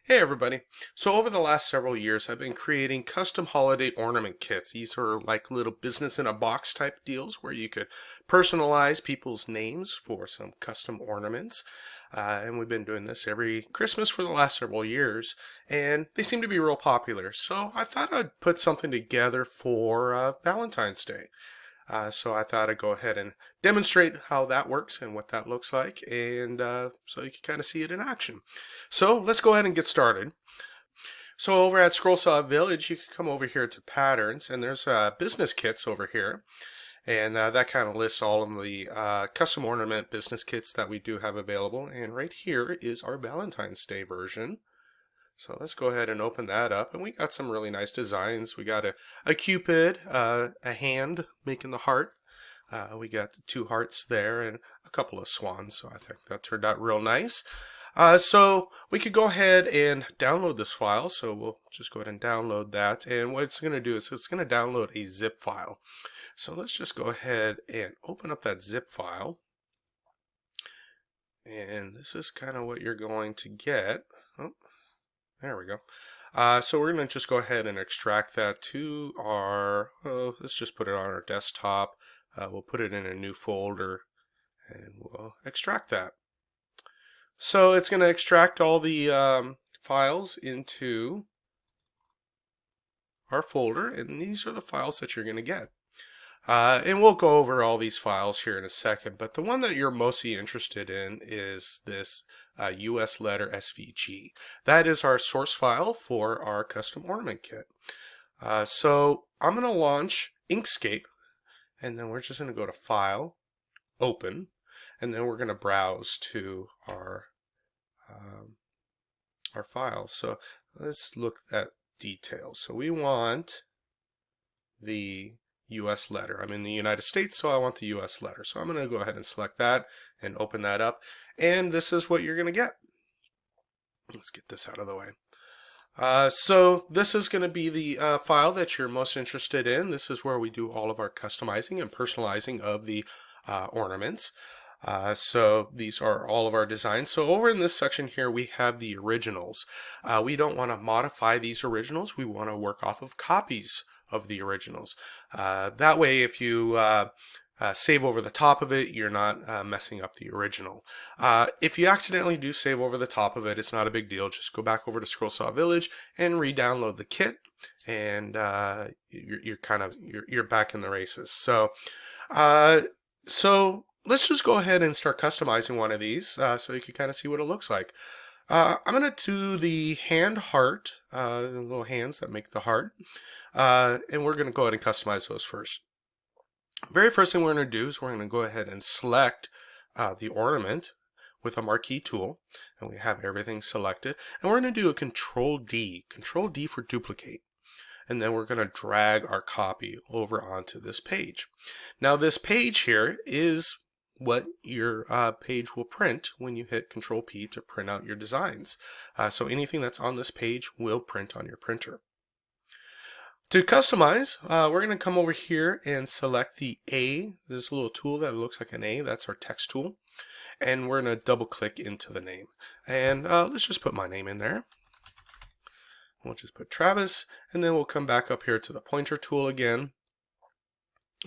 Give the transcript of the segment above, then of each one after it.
Hey everybody. So over the last several years I've been creating custom holiday ornament kits. These are like little business in a box type deals where you could personalize people's names for some custom ornaments. And we've been doing this every Christmas for the last several years, and they seem to be real popular. So I thought I'd put something together for Valentine's Day. So I thought I'd go ahead and demonstrate how that works and what that looks like, and so you can kind of see it in action. So let's go ahead and get started. So over at Scroll Saw Village, you can come over here to patterns, and there's business kits over here. And that kind of lists all of the custom ornament business kits that we do have available. And right here is our Valentine's Day version. So let's go ahead and open that up, and we got some really nice designs. We got a cupid, a hand making the heart. We got the two hearts there and a couple of swans, so I think that turned out real nice. So we could go ahead and download this file, so we'll just go ahead and download that, and what it's going to do is it's going to download a zip file. So let's just go ahead and open up that zip file, and this is kind of what you're going to get. Oh. There we go. So we're going to just go ahead and extract that to our, let's just put it on our desktop. We'll put it in a new folder and we'll extract that. So it's going to extract all the files into our folder, and these are the files that you're going to get. And we'll go over all these files here in a second, but the one that you're mostly interested in is this US letter SVG. That is our source file for our custom ornament kit. So I'm going to launch Inkscape, and then we're just going to go to File, Open, and then we're going to browse to our files. So let's look at details. So we want the US letter. I'm in the United States, so I want the US letter. So I'm going to go ahead and select that and open that up. And this is what you're going to get. Let's get this out of the way. So this is going to be the file that you're most interested in. This is where we do all of our customizing and personalizing of the ornaments. So these are all of our designs. So over in this section here we have the originals. We don't want to modify these originals. We want to work off of copies of the originals. That way, if you save over the top of it, you're not messing up the original. If you accidentally do save over the top of it, it's not a big deal. Just go back over to Scroll Saw Village and re-download the kit, and you're back in the races. So let's just go ahead and start customizing one of these, so you can kind of see what it looks like. I'm going to do the hand heart, the little hands that make the heart. And we're going to go ahead and customize those first. Very first thing we're going to do is we're going to go ahead and select the ornament with a marquee tool, and we have everything selected, and we're going to do a Control D for duplicate, and then we're going to drag our copy over onto this page. Now this page here is what your page will print when you hit Control P to print out your designs. So anything that's on this page will print on your printer. To customize, we're going to come over here and select the A. There's a little tool that looks like an A. That's our text tool. And we're going to double click into the name. And let's just put my name in there. We'll just put Travis, and then we'll come back up here to the pointer tool again.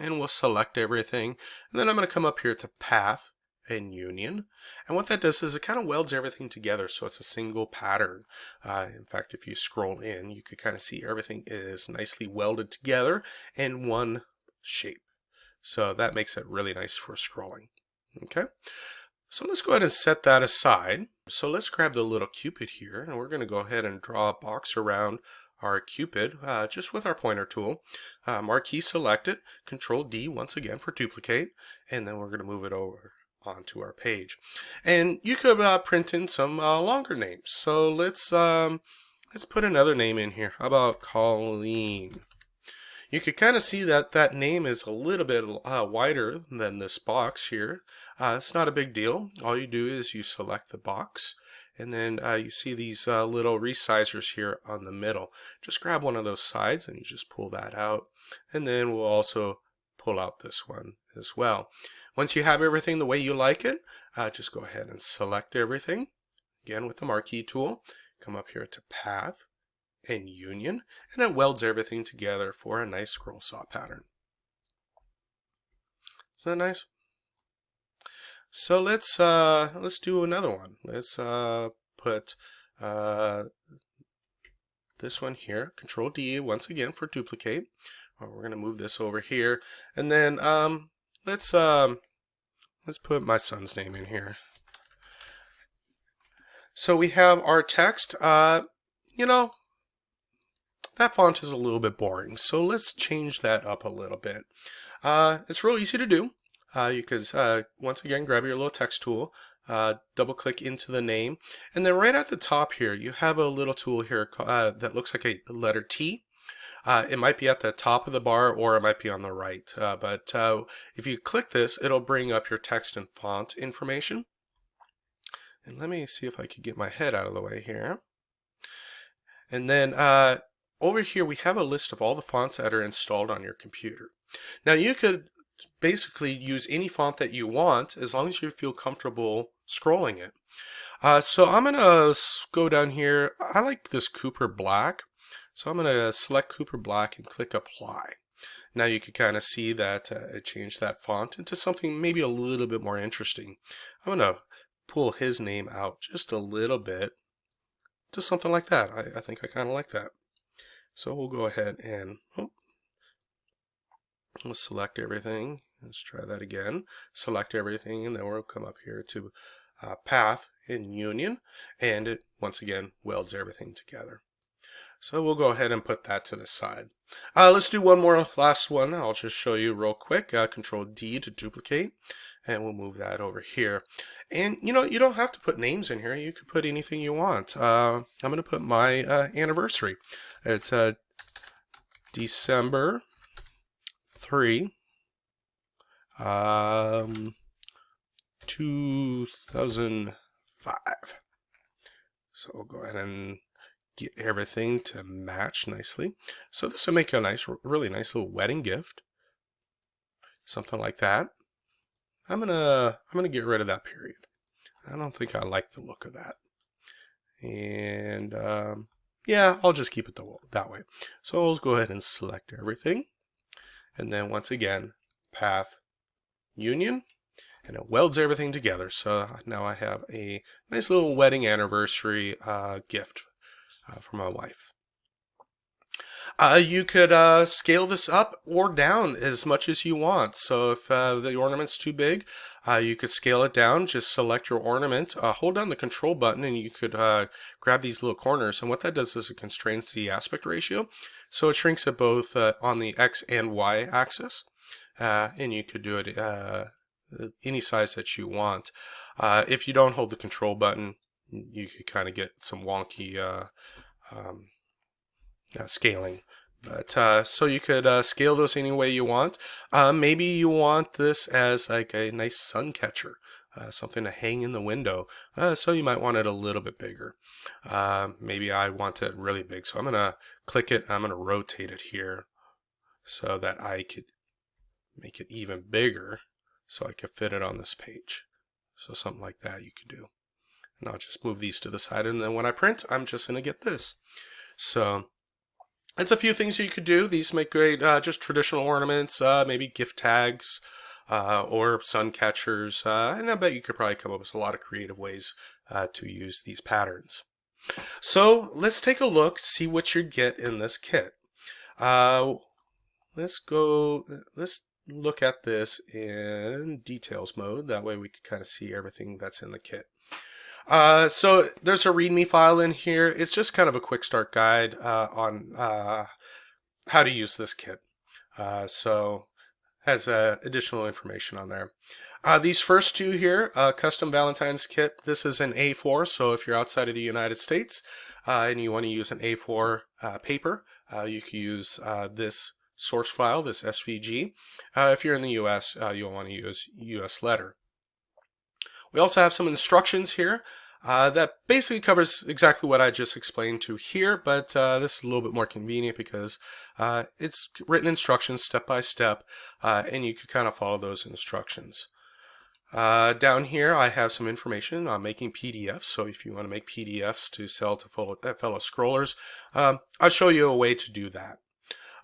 And we'll select everything. And then I'm going to come up here to Path and Union, and what that does is it kind of welds everything together so it's a single pattern. In fact, if you scroll in, you could kind of see everything is nicely welded together in one shape, so that makes it really nice for scrolling. Okay, so let's go ahead and set that aside. So let's grab the little cupid here, and we're going to go ahead and draw a box around our cupid just with our pointer tool. Marquee selected, Control D once again for duplicate, and then we're going to move it over onto our page. And you could print in some longer names. So let's put another name in here. How about Colleen? You could kind of see that that name is a little bit wider than this box here. It's not a big deal. All you do is you select the box, and then you see these little resizers here on the middle. Just grab one of those sides and you just pull that out, and then we'll also pull out this one as well. Once you have everything the way you like it, just go ahead and select everything, again with the marquee tool, come up here to Path and Union, and it welds everything together for a nice scroll saw pattern. Is that nice? So let's do another one. Let's put this one here, Control D once again for duplicate. We're going to move this over here, and then let's put my son's name in here. So we have our text. You know, that font is a little bit boring, so let's change that up a little bit. It's real easy to do. You could once again grab your little text tool, double click into the name, and then right at the top here you have a little tool here that looks like a letter T. It might be at the top of the bar or it might be on the right, but if you click this, it'll bring up your text and font information. And let me see if I could get my head out of the way here. And then over here we have a list of all the fonts that are installed on your computer. Now you could basically use any font that you want as long as you feel comfortable scrolling it. So I'm going to go down here. I like this Cooper Black. So I'm going to select Cooper Black and click Apply. Now you can kind of see that it changed that font into something maybe a little bit more interesting. I'm going to pull his name out just a little bit to something like that. I think I kind of like that. So we'll go ahead and we'll select everything. Let's try that again. Select everything, and then we'll come up here to Path in Union, and it once again welds everything together. So we'll go ahead and put that to the side. Let's do one more last one. I'll just show you real quick. Control D to duplicate, and we'll move that over here. And you know, you don't have to put names in here. You could put anything you want. I'm going to put my anniversary. It's December 3, 2005. So we'll go ahead and get everything to match nicely. So this will make a nice, really nice little wedding gift. Something like that. I'm gonna get rid of that period. I don't think I like the look of that. And yeah, I'll just keep it that way. So let's go ahead and select everything. And then once again, Path Union, and it welds everything together. So now I have a nice little wedding anniversary gift for my wife. You could scale this up or down as much as you want. So if the ornament's too big, you could scale it down. Just select your ornament, hold down the control button, and you could grab these little corners. And what that does is it constrains the aspect ratio. So it shrinks it both on the X and Y axis. And you could do it any size that you want. If you don't hold the control button, you could kind of get some wonky scaling. But so you could scale those any way you want. Maybe you want this as like a nice sun catcher, something to hang in the window. So you might want it a little bit bigger. Maybe I want it really big, so I'm gonna click it. I'm gonna rotate it here so that I could make it even bigger, so I could fit it on this page. So something like that you could do. And I'll just move these to the side, and then when I print, I'm just gonna get this. So it's a few things you could do. These make great just traditional ornaments, maybe gift tags, or sun catchers, and I bet you could probably come up with a lot of creative ways to use these patterns. So let's take a look, see what you get in this kit. Let's look at this in details mode. That way we can kind of see everything that's in the kit. So there's a README file in here. It's just kind of a quick start guide on how to use this kit. So has additional information on there. These first two here, custom Valentines kit, this is an A4, so if you're outside of the United States and you want to use an A4 paper, you can use this source file, this SVG. If you're in the US, you'll want to use US letter. We also have some instructions here that basically covers exactly what I just explained to here, but this is a little bit more convenient because it's written instructions step by step, and you can kind of follow those instructions. Down here, I have some information on making PDFs. So if you want to make PDFs to sell to fellow scrollers, I'll show you a way to do that.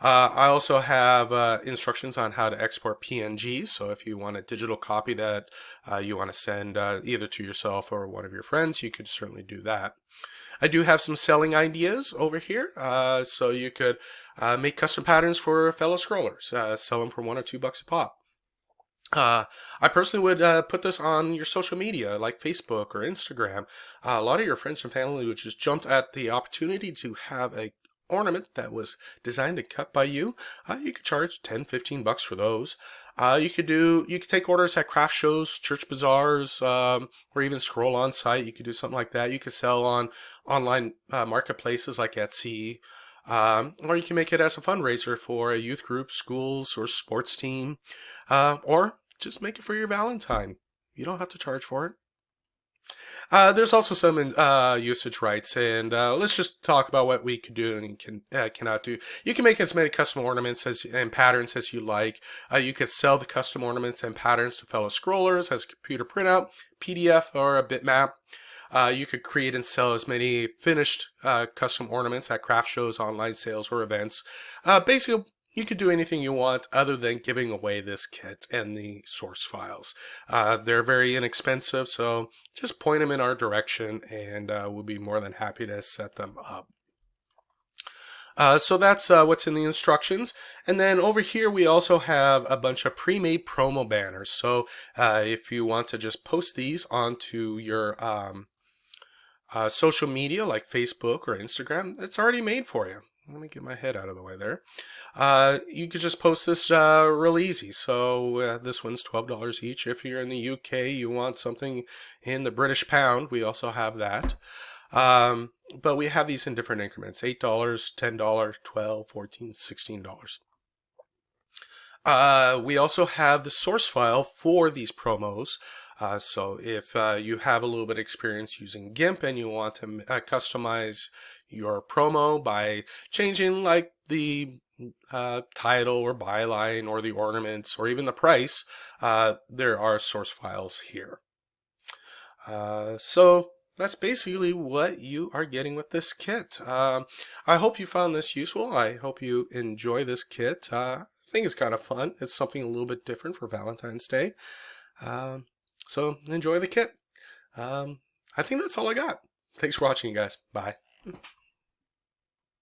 I also have instructions on how to export PNGs. So if you want a digital copy that you want to send either to yourself or one of your friends, you could certainly do that. I do have some selling ideas over here. So you could make custom patterns for fellow scrollers, sell them for $1 or $2 a pop. I personally would put this on your social media like Facebook or Instagram. A lot of your friends and family would just jump at the opportunity to have a ornament that was designed and cut by you. You could charge 10, $15 for those. You could take orders at craft shows, church bazaars, or even scroll on site. You could do something like that. You could sell on online marketplaces like Etsy. Or you can make it as a fundraiser for a youth group, schools, or sports team. Or just make it for your Valentine. You don't have to charge for it. There's also some usage rights, and let's just talk about what we could do and cannot do. You can make as many custom ornaments and patterns as you like. You could sell the custom ornaments and patterns to fellow scrollers as a computer printout, PDF, or a bitmap. You could create and sell as many finished custom ornaments at craft shows, online sales, or events. Basically, you could do anything you want other than giving away this kit and the source files. They're very inexpensive, so just point them in our direction and we'll be more than happy to set them up. So that's what's in the instructions. And then over here we also have a bunch of pre-made promo banners. So if you want to just post these onto your social media like Facebook or Instagram, it's already made for you. Let me get my head out of the way there. You could just post this real easy. So this one's $12 each. If you're in the UK, you want something in the British pound, we also have that. But we have these in different increments: $8, $10, $12, $14, $16. We also have the source file for these promos. So if you have a little bit of experience using GIMP and you want to customize your promo by changing like the title or byline or the ornaments or even the price, there are source files here. So that's basically what you are getting with this kit. I hope you found this useful. I hope you enjoy this kit. I think it's kind of fun. It's something a little bit different for Valentine's Day. So enjoy the kit. I think that's all I got. Thanks for watching, guys. Bye.